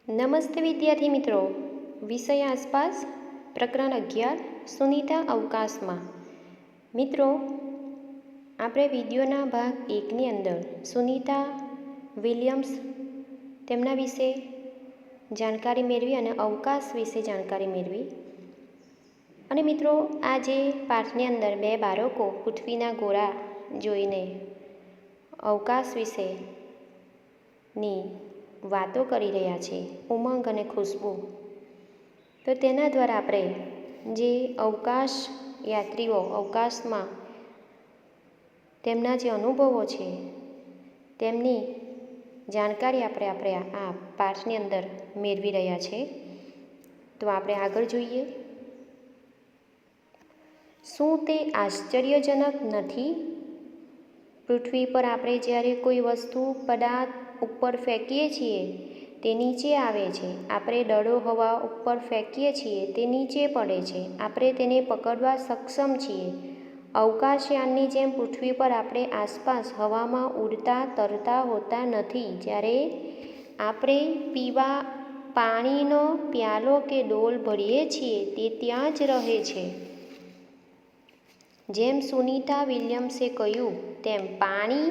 નમસ્તે વિદ્યાર્થી મિત્રો, વિષય આસપાસ પ્રકરણ 11 સુનીતા અવકાશમાં. મિત્રો, આપણે વિડીયોના ભાગ 1ની અંદર સુનીતા વિલિયમ્સ તેમના વિશે જાણકારી મેળવી અને અવકાશ વિશે જાણકારી મેળવી. અને મિત્રો, આ જે પાઠની અંદર બે બાળકો પૃથ્વીના ગોળા જોઈને અવકાશ વિશેની વાતો કરી રહ્યા છે, ઉમંગ અને ખુશ્બુ. તો તેના દ્વારા આપણે જે અવકાશ યાત્રીઓ અવકાશમાં તેમના જે અનુભવો છે તેમની જાણકારી આપણે આ પાઠની અંદર મેળવી રહ્યા છે. તો આપણે આગળ જોઈએ. શું તે આશ્ચર્યજનક નથી? પૃથ્વી પર આપણે જ્યારે કોઈ વસ્તુ પદાર્થ ઉપર ફેંકીએ છીએ તે નીચે આવે છે. આપણે દડો હવા ઉપર ફેંકીએ છીએ તે નીચે પડે છે. આપણે તેને પકડવા સક્ષમ છીએ. અવકાશયાનની જેમ પૃથ્વી પર આપણે આસપાસ હવામાં ઉડતા તરતા હોતા નથી. જ્યારે આપણે પીવા પાણીનો પ્યાલો કે ડોલ ભરીએ છીએ તે ત્યાં જ રહે છે. જેમ સુનીતા વિલિયમ્સે કહ્યું તેમ પાણી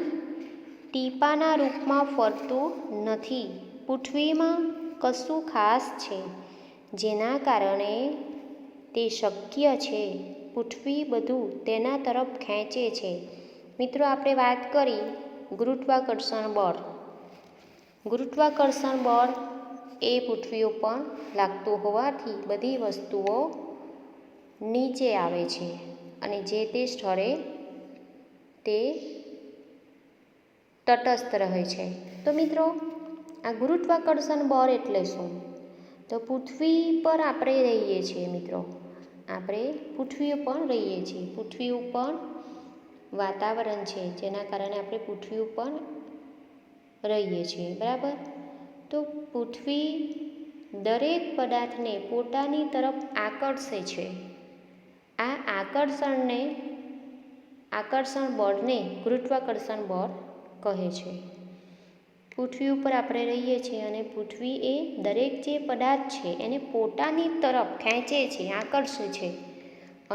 ટીપાના રૂપમાં ફરતું નથી. પૃથ્વીમાં કશું ખાસ છે જેના કારણે તે શક્ય છે. પૃથ્વી બધું તેના તરફ ખેંચે છે. મિત્રો, આપણે વાત કરી ગુરુત્વાકર્ષણ બળ. ગુરુત્વાકર્ષણ બળ એ પૃથ્વી ઉપર લાગતું હોવાથી બધી વસ્તુઓ નીચે આવે છે અને જે તે સ્થળે તે તટસ્થ રહે છે. તો મિત્રો, આ ગુરુત્વાકર્ષણ બળ એટલે શું? તો પૃથ્વી પર આપણે રહીએ છીએ મિત્રો, આપણે પૃથ્વી ઉપર રહીએ છીએ. પૃથ્વી ઉપર વાતાવરણ છે જેના કારણે આપણે પૃથ્વી ઉપર રહીએ છીએ, બરાબર? તો પૃથ્વી દરેક પદાર્થને પોતાની તરફ આકર્ષે છે. આ આકર્ષણ બળને ગુરુત્વાકર્ષણ બળ કહે છે. પૃથ્વી ઉપર આપણે રહીએ છીએ અને પૃથ્વી એ દરેક જે પદાર્થ છે એને પોતાની તરફ ખેંચે છે, આકર્ષે છે.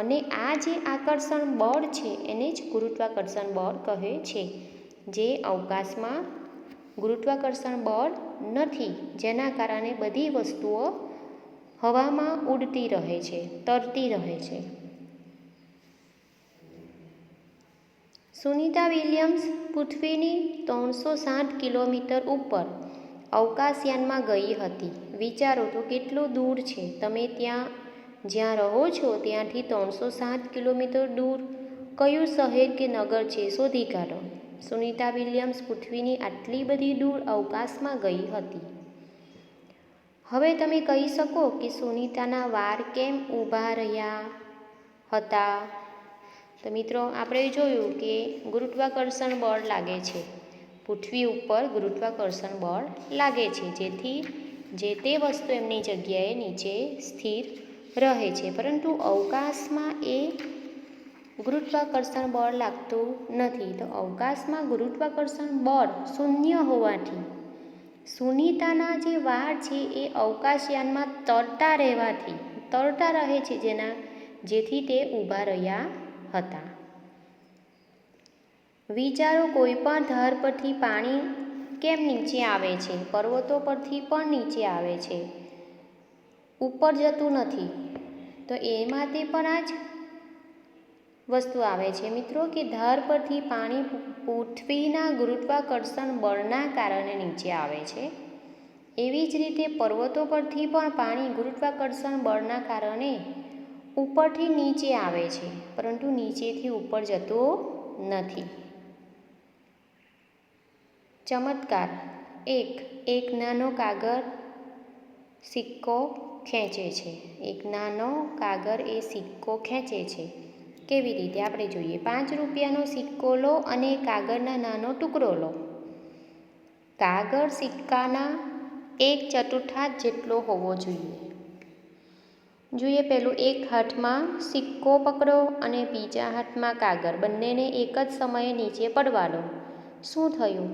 અને આ જે આકર્ષણ બળ છે એને જ ગુરુત્વાકર્ષણ બળ કહે છે. જે અવકાશમાં ગુરુત્વાકર્ષણ બળ નથી, જેના કારણે બધી વસ્તુઓ હવામાં ઉડતી રહે છે, તરતી રહે છે. સુનીતા વિલિયમ્સ પૃથ્વીની 360 કિલોમીટર ઉપર અવકાશયાનમાં ગઈ હતી. વિચારો તો કેટલું દૂર છે. તમે જ્યાં રહો છો ત્યાંથી 360 કિલોમીટર દૂર કયું શહેર કે નગર છે શોધી કાઢો. સુનીતા વિલિયમ્સ પૃથ્વીની આટલી બધી દૂર અવકાશમાં ગઈ હતી. હવે તમે કહી શકો કે સુનીતાના વાળ કેમ ઊભા રહ્યા હતા? તો મિત્રો, આપણે જોયું કે ગુરુત્વાકર્ષણ બળ લાગે છે. પૃથ્વી ઉપર ગુરુત્વાકર્ષણ બળ લાગે છે જેથી જે તે વસ્તુ એમની જગ્યાએ નીચે સ્થિર રહે છે. પરંતુ અવકાશમાં એ ગુરુત્વાકર્ષણ બળ લાગતું નથી. તો અવકાશમાં ગુરુત્વાકર્ષણ બળ શૂન્ય હોવાથી સુનીતાના જે વાળ છે એ અવકાશયાનમાં તરતા રહે છે જેથી તે ઊભા રહ્યા હતા. વિચારો, કોઈ પણ ધાર પરથી પાણી કેમ નીચે આવે છે? પર્વતો પરથી પણ નીચે આવે છે, ઉપર જતું નથી. તો એમાંથી પણ આ જ વસ્તુ આવે છે મિત્રો કે ધાર પરથી પાણી પૃથ્વીના ગુરુત્વાકર્ષણ બળના કારણે નીચે આવે છે. એવી જ રીતે પર્વતો પરથી પણ પાણી ગુરુત્વાકર્ષણ બળના કારણે ઉપરથી નીચે આવે છે, પરંતુ નીચેથી ઉપર જતો નથી. ચમત્કાર 1. એક નાનો કાગળ સિક્કો ખેંચે છે. એક નાનો કાગળ એ સિક્કો ખેંચે છે. કેવી રીતે? આપણે જોઈએ. 5 રૂપિયાનો સિક્કો લો અને કાગળના નાનો ટુકડો લો. કાગળ સિક્કાના 1/4 જેટલો હોવો જોઈએ. પહેલું એક હાથમાં સિક્કો પકડો અને બીજા હાથમાં કાગળ. બંનેને એક જ સમયે નીચે પડવા દો. શું થયું?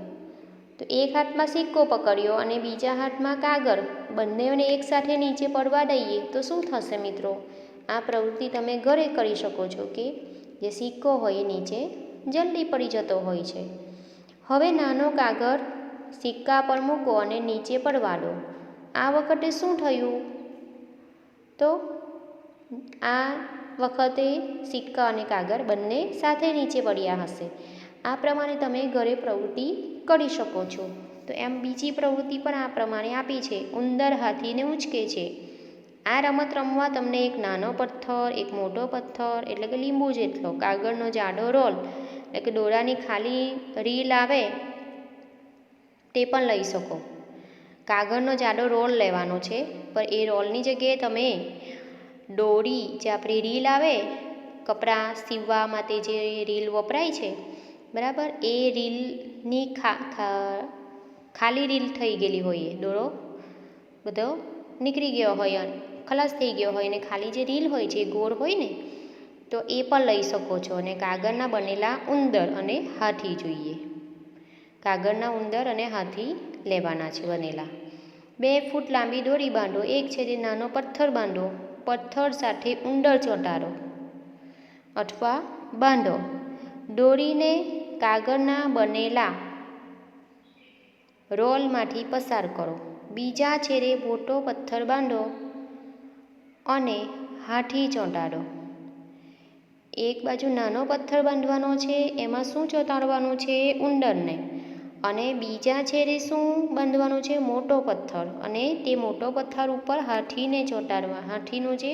તો એક હાથમાં સિક્કો પકડ્યો અને બીજા હાથમાં કાગળ, બંનેને એકસાથે નીચે પડવા દઈએ તો શું થશે મિત્રો? આ પ્રવૃત્તિ તમે ઘરે કરી શકો છો કે જે સિક્કો હોય એ નીચે જલ્દી પડી જતો હોય છે. હવે નાનો કાગળ સિક્કા પર મૂકો અને નીચે પડવા દો. આ વખતે શું થયું? તો આ વખતે સિક્કા અને કાગળ બંને સાથે નીચે પડ્યા હશે. આ પ્રમાણે તમે ઘરે પ્રવૃત્તિ કરી શકો છો. તો એમ બીજી પ્રવૃત્તિ પણ આ પ્રમાણે આપી છે. ઉંદર હાથીને ઉંચકે છે. આ રમત રમવા તમને એક નાનો પથ્થર, એક મોટો પથ્થર એટલે કે લીંબુ જેટલો, કાગળનો જાડો રોલ એટલે કે દોરાની ખાલી રીલ આવે તે પણ લઈ શકો. કાગળનો જાડો રોલ લેવાનો છે, પણ એ રોલની જગ્યાએ તમે દોરી, જે આપણી રીલ આવે કપડાં સીવવા માટે જે રીલ વપરાય છે, બરાબર, એ રીલની ખાલી રીલ થઈ ગયેલી હોય, દોરો બધો નીકળી ગયો હોય, ખલાસ થઈ ગયો હોય અને ખાલી જે રીલ હોય છે ગોળ હોય ને, તો એ પણ લઈ શકો છો. અને કાગળના બનેલા ઉંદર અને હાથી જોઈએ. કાગળના ઉંદર અને હાથી લેવાના છે બનેલા. 2 ફૂટ લાંબી દોરી બાંધો, એક છેડે નાનો પથ્થર બાંધો, પથ્થર સાથે ઉંદર ચોંટાડો અથવા બાંધો. દોરીને કાગળના બનેલા રોલમાંથી પસાર કરો. બીજા છેડે મોટો પથ્થર બાંધો અને હાથી ચોંટાડો. એક બાજુ નાનો પથ્થર બાંધવાનો છે, એમાં શું ચોંટાડવાનું છે? ઉંદરને. અને બીજા છેડે શું બાંધવાનું છે? મોટો પથ્થર. અને તે મોટો પથ્થર ઉપર હાથીને ચોંટાડવા, હાથીનું જે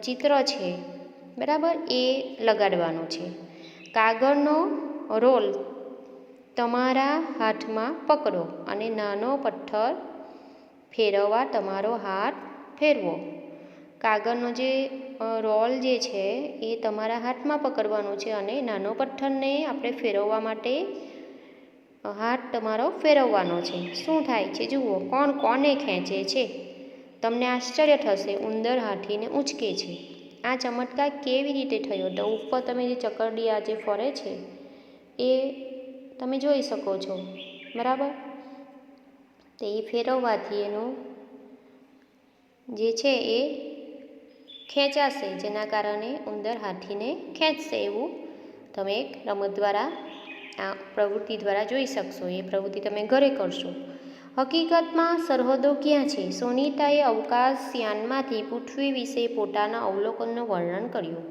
ચિત્ર છે, બરાબર, એ લગાડવાનું છે. કાગળનો રોલ તમારા હાથમાં પકડો અને નાનો પથ્થર ફેરવવા તમારો હાથ ફેરવો. કાગળનો જે રોલ જે છે એ તમારા હાથમાં પકડવાનો છે અને નાનો પથ્થરને આપણે ફેરવવા માટે હાથ તમારો ફેરવવાનો છે. શું થાય છે જુઓ, કોણ કોને ખેંચે છે? તમને આશ્ચર્ય થશે, ઉંદર હાથીને ઉંચકે છે. આ ચમત્કાર કેવી રીતે થયો? તો ઉપર તમે જે ચકરડીયા જે ફરે છે એ તમે જોઈ શકો છો, બરાબર. તો એ ફેરવવાથી એનું જે છે એ ખેંચાશે, જેના કારણે ઉંદર હાથીને ખેંચશે. એવું તમે એક રમત દ્વારા, આ પ્રવૃત્તિ દ્વારા જોઈ શકશો. એ પ્રવૃત્તિ તમે ઘરે કરશો. હકીકતમાં સરહદો ક્યાં છે? સોનીતાએ અવકાશયાનમાંથી પૃથ્વી વિશે પોતાના અવલોકનનું વર્ણન કર્યું.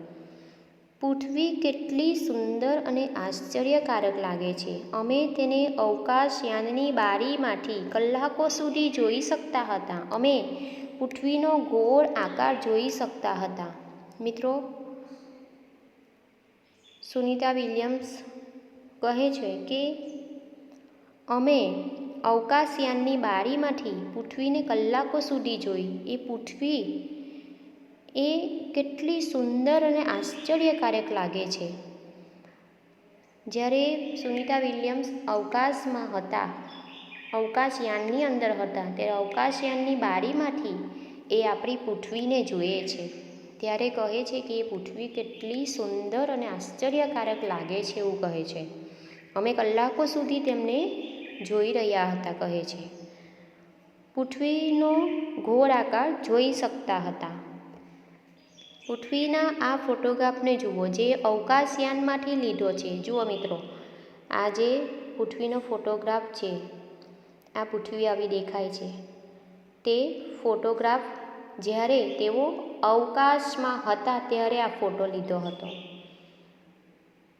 પૃથ્વી કેટલી સુંદર અને આશ્ચર્યકારક લાગે છે. અમે તેને અવકાશયાનની બારીમાંથી કલાકો સુધી જોઈ શકતા હતા. અમે પૃથ્વીનો ગોળ આકાર જોઈ શકતા હતા. મિત્રો, સુનીતા વિલિયમ્સ કહે છે કે અમે અવકાશયાનની બારીમાંથી પૃથ્વીને કલાકો સુધી જોઈ. એ પૃથ્વી એ કેટલી સુંદર અને આશ્ચર્યકારક લાગે છે. જ્યારે સુનીતા વિલિયમ્સ અવકાશમાં હતા, અવકાશયાનની અંદર હતા, ત્યારે અવકાશયાનની બારીમાંથી એ આપણી પૃથ્વીને જોઈએ છે. ત્યારે કહે છે કે એ પૃથ્વી કેટલી સુંદર અને આશ્ચર્યકારક લાગે છે, એવું કહે છે. અમે કલાકો સુધી તેમને જોઈ રહ્યા હતા, કહે છે. પૃથ્વીનો ગોળ આકાર જોઈ શકતા હતા. પૃથ્વીના આ ફોટોગ્રાફને જુઓ, જે અવકાશયાનમાંથી લીધો છે. જુઓ મિત્રો, આ જે પૃથ્વીનો ફોટોગ્રાફ છે, આ પૃથ્વી આવી દેખાય છે. તે ફોટોગ્રાફ જ્યારે તેઓ અવકાશમાં હતા ત્યારે આ ફોટો લીધો હતો.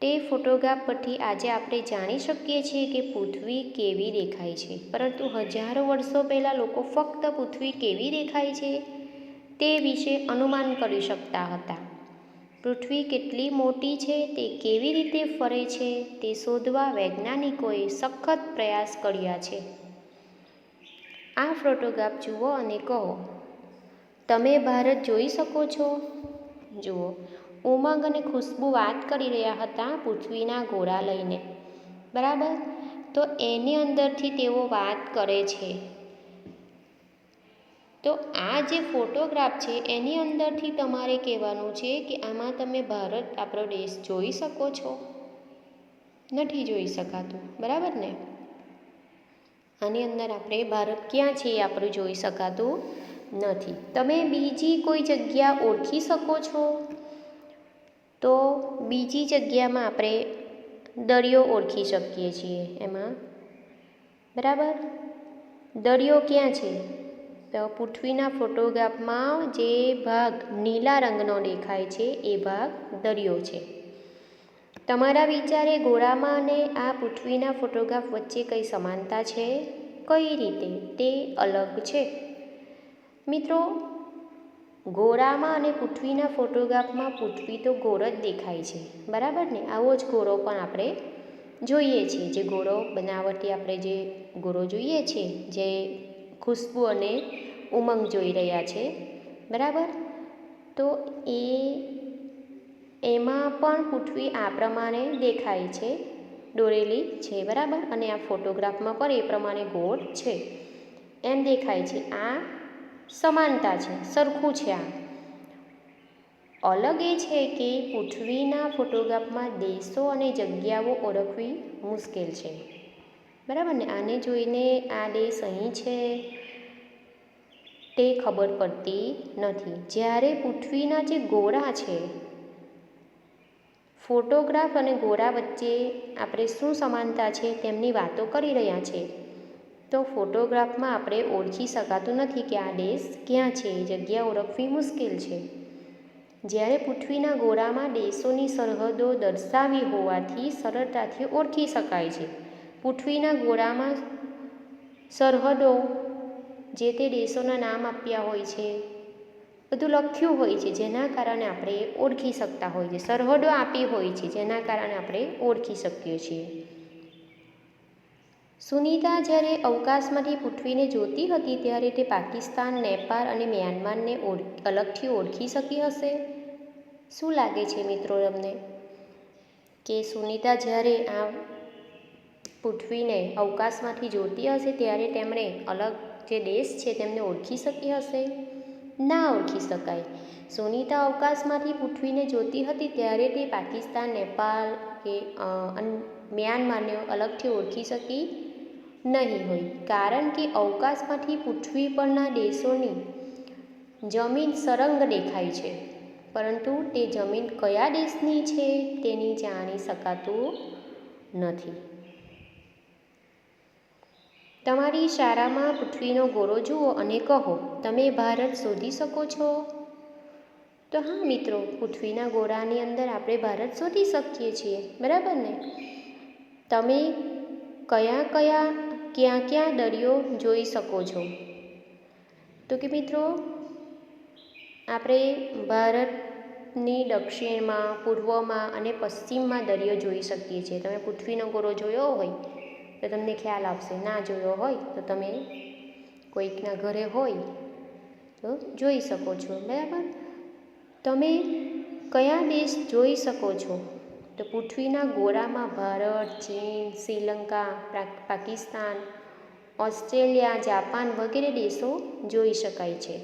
તે ફોટોગ્રાફ પરથી આજે આપણે જાણી શકીએ છીએ કે પૃથ્વી કેવી દેખાય છે. પરંતુ હજારો વર્ષો પહેલાં લોકો ફક્ત પૃથ્વી કેવી દેખાય છે તે વિશે અનુમાન કરી શકતા હતા. પૃથ્વી કેટલી મોટી છે, તે કેવી રીતે ફરે છે, તે શોધવા વૈજ્ઞાનિકોએ સખત પ્રયાસ કર્યા છે. આ ફોટોગ્રાફ જુઓ અને કહો, તમે ભારત જોઈ શકો છો? જુઓ, ઉમંગ અને ખુશ્બુ વાત કરી રહ્યા હતા પૃથ્વીના ગોળા લઈને, બરાબર. તો એની અંદરથી તેઓ વાત કરે છે. તો આ જે ફોટોગ્રાફ છે એની અંદરથી તમારે કહેવાનું છે કે આમાં તમે ભારત, આપણો દેશ જોઈ શકો છો? નથી જોઈ શકાતું, બરાબર ને? આની અંદર આપણે ભારત ક્યાં છે એ આપણું જોઈ શકાતું નથી. તમે બીજી કોઈ જગ્યા ઓળખી શકો છો? તો બીજી જગ્યામાં આપણે દરિયો ઓળખી શકીએ છીએ. એમાં બરાબર, દરિયો ક્યાં છે? તો પૃથ્વીના ફોટોગ્રાફમાં જે ભાગ નીલા રંગનો દેખાય છે એ ભાગ દરિયો છે. તમારા વિચારે ગોળામાં અને આ પૃથ્વીના ફોટોગ્રાફ વચ્ચે કઈ સમાનતા છે? કઈ રીતે તે અલગ છે? મિત્રો, ગોળામાં અને પૃથ્વીના ફોટોગ્રાફમાં પૃથ્વી તો ગોળ જ દેખાય છે, બરાબર ને? આવો જ ગોળો પણ આપણે જોઈએ છીએ. જે ગોળો બનાવટી આપણે જે ગોળો જોઈએ છે, જે ખુશ્બુ અને ઉમંગ જોઈ રહ્યા છે, બરાબર? તો એમાં પણ પૃથ્વી આ પ્રમાણે દેખાય છે, દોરેલી છે, બરાબર? અને આ ફોટોગ્રાફમાં પણ એ પ્રમાણે ગોળ છે એમ દેખાય છે. આ સમાનતા છે, સરખું છે. આ અલગ એ છે કે પૃથ્વીના ફોટોગ્રાફમાં દેશો અને જગ્યાઓ ઓળખવી મુશ્કેલ છે, બરાબર ને? આને જોઈને આ દેશ અહીં છે તે ખબર પડતી નથી. જ્યારે પૃથ્વીના જે ગોળા છે, ફોટોગ્રાફ અને ગોળા વચ્ચે આપણે શું સમાનતા છે તેમની વાતો કરી રહ્યા છે, તો ફોટોગ્રાફમાં આપણે ઓળખી શકાતું નથી કે આ દેશ ક્યાં છે. જગ્યા ઓળખવી મુશ્કેલ છે. જ્યારે પૃથ્વીના ગોળામાં દેશોની સરહદો દર્શાવી હોવાથી સરળતાથી ઓળખી શકાય છે. પૃથ્વીના ગોળામાં સરહદો જે તે દેશોના નામ આપ્યા હોય છે, બધું લખ્યું હોય છે, જેના કારણે આપણે ઓળખી શકતા હોય છે. સરહદો આપી હોય છે, જેના કારણે આપણે ઓળખી શકીએ છીએ. સુનીતા જ્યારે અવકાશમાંથી પૃથ્વીને જોતી હતી ત્યારે તે પાકિસ્તાન, નેપાળ અને મ્યાનમારને અલગથી ઓળખી શકી હશે? શું લાગે છે મિત્રો તમને કે સુનીતા જ્યારે આ પૃથ્વીને અવકાશમાંથી જોતી હશે ત્યારે તેમણે અલગ જે દેશ છે તેમને ઓળખી શકી હશે? ના ઓળખી શકાય. સુનીતા અવકાશમાંથી પૃથ્વીને જોતી હતી ત્યારે તે પાકિસ્તાન, નેપાળ કે મ્યાનમારને અલગથી ઓળખી શકી નહીં હોય, કારણ કે અવકાશમાંથી પૃથ્વી પરના દેશોની જમીન સળંગ દેખાય છે, પરંતુ તે જમીન કયા દેશની છે તેની જાણી શકાતું નથી. તમારી શાળામાં પૃથ્વીનો ગોળો જુઓ અને કહો, તમે ભારત શોધી શકો છો? તો હા મિત્રો, પૃથ્વીના ગોળાની અંદર આપણે ભારત શોધી શકીએ છીએ, બરાબર ને? તમે ક્યાં ક્યાં દરિયો જોઈ શકો છો? તો કે મિત્રો, આપણે ભારતની દક્ષિણમાં, પૂર્વમાં અને પશ્ચિમમાં દરિયો જોઈ શકીએ છીએ. તમે પૃથ્વીનો ગોળો જોયો હોય તો તમને ખ્યાલ આવશે. ના જોયો હોય તો તમે કોઈકના ઘરે હોય તો જોઈ શકો છો, બરાબર? તમે કયા દેશ જોઈ શકો છો? તો પૃથ્વીના ગોળામાં ભારત, ચીન, શ્રીલંકા, પાકિસ્તાન, ઓસ્ટ્રેલિયા, જાપાન વગેરે દેશો જોઈ શકાય છે.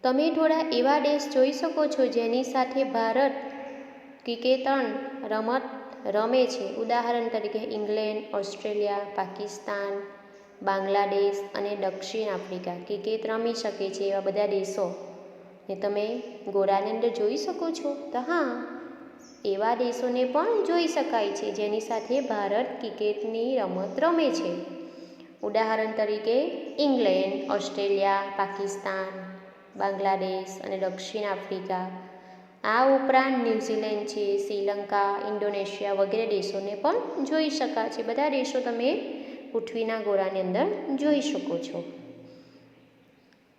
તમે થોડા એવા દેશ જોઈ શકો છો જેની સાથે ભારત ક્રિકેટ રમત રમે છે. ઉદાહરણ તરીકે ઇંગ્લેન્ડ, ઓસ્ટ્રેલિયા, પાકિસ્તાન, બાંગ્લાદેશ અને દક્ષિણ આફ્રિકા ક્રિકેટ રમી શકે છે. એવા બધા દેશો ને તમે ગોળાની અંદર જોઈ શકો છો? તો હા, એવા દેશોને પણ જોઈ શકાય છે જેની સાથે ભારત ક્રિકેટની રમત રમે છે. ઉદાહરણ તરીકે ઇંગ્લેન્ડ, ઓસ્ટ્રેલિયા, પાકિસ્તાન, બાંગ્લાદેશ અને દક્ષિણ આફ્રિકા. આ ઉપરાંત ન્યૂઝીલેન્ડ છે, શ્રીલંકા, ઇન્ડોનેશિયા વગેરે દેશોને પણ જોઈ શકાય છે. બધા દેશો તમે પૃથ્વીના ગોળાની અંદર જોઈ શકો છો.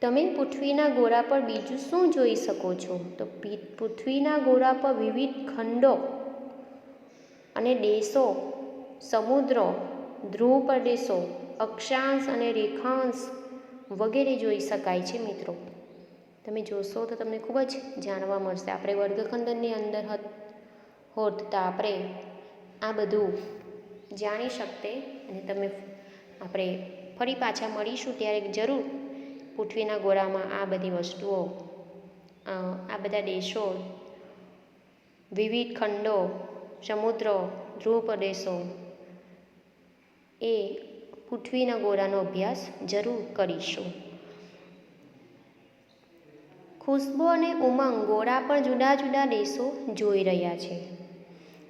તમે પૃથ્વીના ગોળા પર બીજું શું જોઈ શકો છો? તો પૃથ્વીના ગોળા પર વિવિધ ખંડો અને દેશો, સમુદ્રો, ધ્રુવ પ્રદેશો, અક્ષાંશ અને રેખાંશ વગેરે જોઈ શકાય છે મિત્રો. તમે જોશો તો તમને ખૂબ જ જાણવા મળશે. આપણે વર્ગખંડની અંદર હોત તો આપણે આ બધું જાણી શકતે. અને આપણે ફરી પાછા મળીશું ત્યારે જરૂર પૃથ્વીના ગોળામાં આ બધી વસ્તુઓ, આ બધા દેશો, વિવિધ ખંડો, સમુદ્રો, ધ્રુવ પ્રદેશો એ પૃથ્વીના ગોળાનો અભ્યાસ જરૂર કરીશું. ખુશ્બુ અને ઉમંગ ગોળા પર જુદા જુદા દેશો જોઈ રહ્યા છે.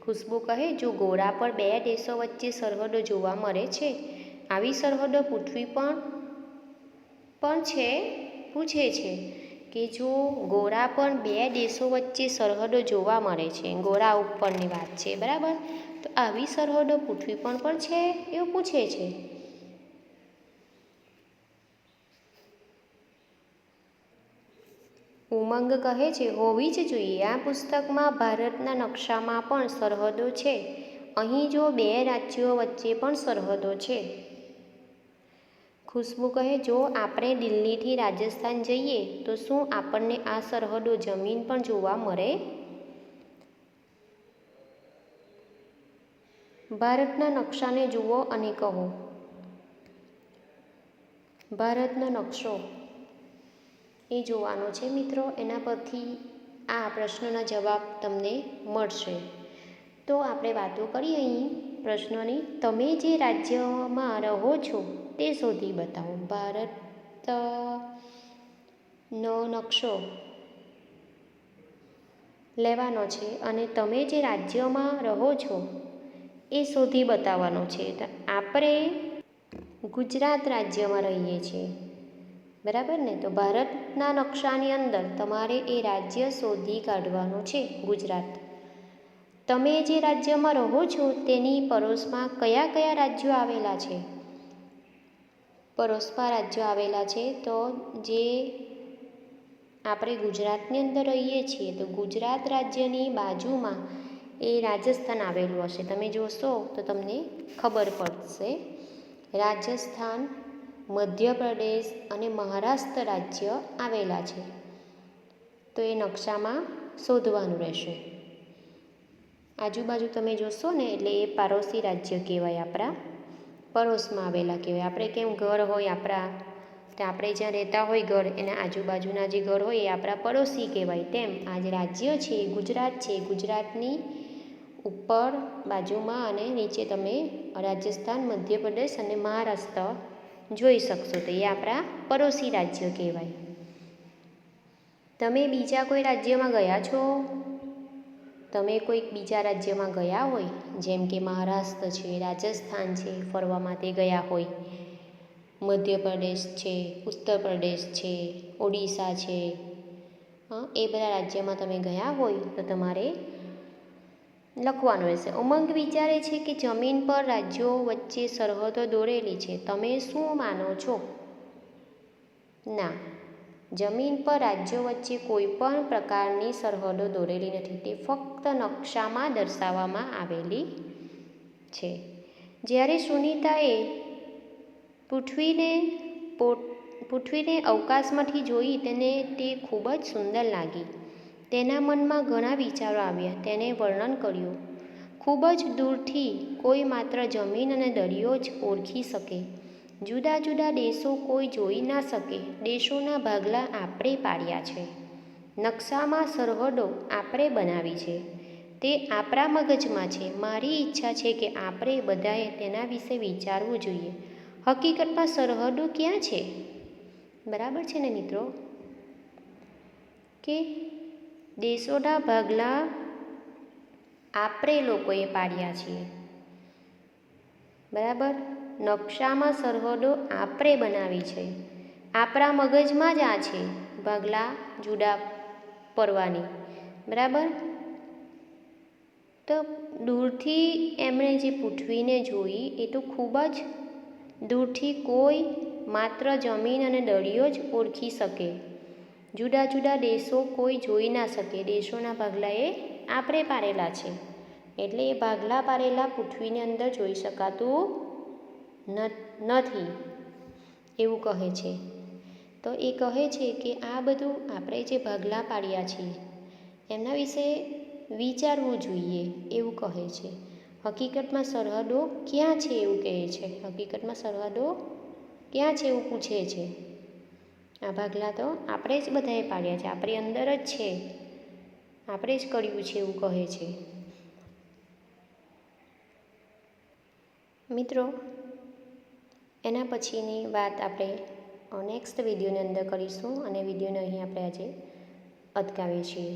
ખુશ્બુ કહે, જો ગોળા પર બે દેશો વચ્ચે સરહદો જોવા મળે છે, આવી સરહદો પૃથ્વી પણ છે? પૂછે છે કે જો ગોળા પર બે દેશો વચ્ચે સરહદો જોવા મળે છે, ગોળા ઉપરની વાત છે, બરાબર, તો આવી સરહદો પૃથ્વી પર પણ છે એવું પૂછે છે. ઉમંગ કહે છે, હોવી જ જોઈએ. આ પુસ્તકમાં ભારતના નકશામાં પણ સરહદો છે. અહીં જો બે રાજ્યો વચ્ચે પણ સરહદો છે. ખુશ્બુ કહે, જો આપણે દિલ્હીથી રાજસ્થાન જઈએ તો શું આપણને આ સરહદો જમીન પર જોવા મળે? ભારતના નકશાને જુઓ અને કહો. ભારતનો નકશો એ જોવાનો છે મિત્રો. એના પરથી આ પ્રશ્નના જવાબ તમને મળશે. તો આપણે વાતો કરીએ અહીં પ્રશ્નોની. તમે જે રાજ્યમાં રહો છો તે શોધી બતાવો. ભારતનો નકશો લેવાનો છે અને તમે જે રાજ્યમાં રહો છો એ શોધી બતાવવાનો છે. તો આપણે ગુજરાત રાજ્યમાં રહીએ છીએ, બરાબર ને? તો ભારતના નકશાની અંદર તમારે એ રાજ્ય શોધી કાઢવાનું છે, ગુજરાત. તમે જે રાજ્યમાં રહો છો તેની પડોશમાં કયા કયા રાજ્યો આવેલા છે? પડોશમાં રાજ્યો આવેલા છે તો જે આપણે ગુજરાતની અંદર રહીએ છીએ તો ગુજરાત રાજ્યની બાજુમાં એ રાજસ્થાન આવેલું હશે. તમે જોશો તો તમને ખબર પડશે. રાજસ્થાન, મધ્યપ્રદેશ અને મહારાષ્ટ્ર રાજ્ય આવેલા છે. તો એ નકશામાં શોધવાનું રહેશે. આજુબાજુ તમે જોશો ને એટલે એ પાડોશી રાજ્ય કહેવાય, આપણા પડોશમાં આવેલા કહેવાય. આપણે કેમ ઘર હોય આપણા, તો આપણે જ્યાં રહેતા હોય ઘર, એના આજુબાજુના જે ઘર હોય એ આપણા પડોશી કહેવાય. તેમ આ જે રાજ્ય છે એ ગુજરાત છે. ગુજરાતની ઉપર બાજુમાં અને નીચે તમે રાજસ્થાન, મધ્યપ્રદેશ અને મહારાષ્ટ્ર જોઈ શકશો. તો એ આપણા પડોશી રાજ્ય કહેવાય. તમે બીજા કોઈ રાજ્યમાં ગયા છો? તમે કોઈક બીજા રાજ્યમાં ગયા હોય, જેમ કે મહારાષ્ટ્ર છે, રાજસ્થાન છે, ફરવા માટે ગયા હોય, મધ્યપ્રદેશ છે, ઉત્તર પ્રદેશ છે, ઓડિશા છે, એ બધા રાજ્યમાં તમે ગયા હોય તો તમારે લખવાનું રહેશે. ઉમંગ વિચારે છે કે જમીન પર રાજ્યો વચ્ચે સરહદો દોરેલી છે. તમે શું માનો છો? ના, જમીન પર રાજ્યો વચ્ચે કોઈ પણ પ્રકારની સરહદો દોરેલી નથી. તે ફક્ત નકશામાં દર્શાવવામાં આવેલી છે. જ્યારે સુનીતાએ પૃથ્વીને અવકાશમાંથી જોઈ તેને તે ખૂબ જ સુંદર લાગી. તેના મનમાં ઘણા વિચારો આવ્યા. તેને વર્ણન કર્યું, ખૂબ જ દૂરથી કોઈ માત્ર જમીન અને દરિયો જ ઓળખી શકે. જુદા જુદા દેશો કોઈ જોઈ ના શકે. દેશોના ભાગલા આપણે પાડ્યા છે. નકશામાં સરહદો આપણે બનાવી છે. તે આપણા મગજમાં છે. મારી ઈચ્છા છે કે આપણે બધાએ તેના વિશે વિચારવું જોઈએ. હકીકતમાં સરહદો ક્યાં છે? બરાબર છે ને મિત્રો? કે દેશોના ભાગલા આપણે લોકોએ પાડ્યા છીએ, બરાબર? નકશામાં સરહદો આપણે બનાવી છે. આપણા મગજમાં જ આ છે ભાગલા જુદા પડવાની, બરાબર? તો દૂરથી એમણે જે પૃથ્વીને જોઈ એ તો ખૂબ જ દૂરથી કોઈ માત્ર જમીન અને દરિયો જ ઓળખી શકે. જુદા જુદા દેશો કોઈ જોઈ ના શકે. દેશોના ભાગલા એ આપણે પાડેલા છે. એટલે એ ભાગલા પાડેલા પૃથ્વીની અંદર જોઈ શકાતું નથી એવું કહે છે. તો એ કહે છે કે આ બધું આપણે જે ભાગલા પાડ્યા છીએ એમના વિશે વિચારવું જોઈએ એવું કહે છે. હકીકતમાં સરહદો ક્યાં છે એવું કહે છે. હકીકતમાં સરહદો ક્યાં છે એવું પૂછે છે. આ ભાગલા તો આપણે જ બધાએ પાડ્યા છે, આપણી અંદર જ છે, આપણે જ કર્યું છે એવું કહે છે. મિત્રો, એના પછીની વાત આપણે નેક્સ્ટ વિડીયોની અંદર કરીશું અને વિડીયોને અહીં આપણે આજે અટકાવીએ છીએ.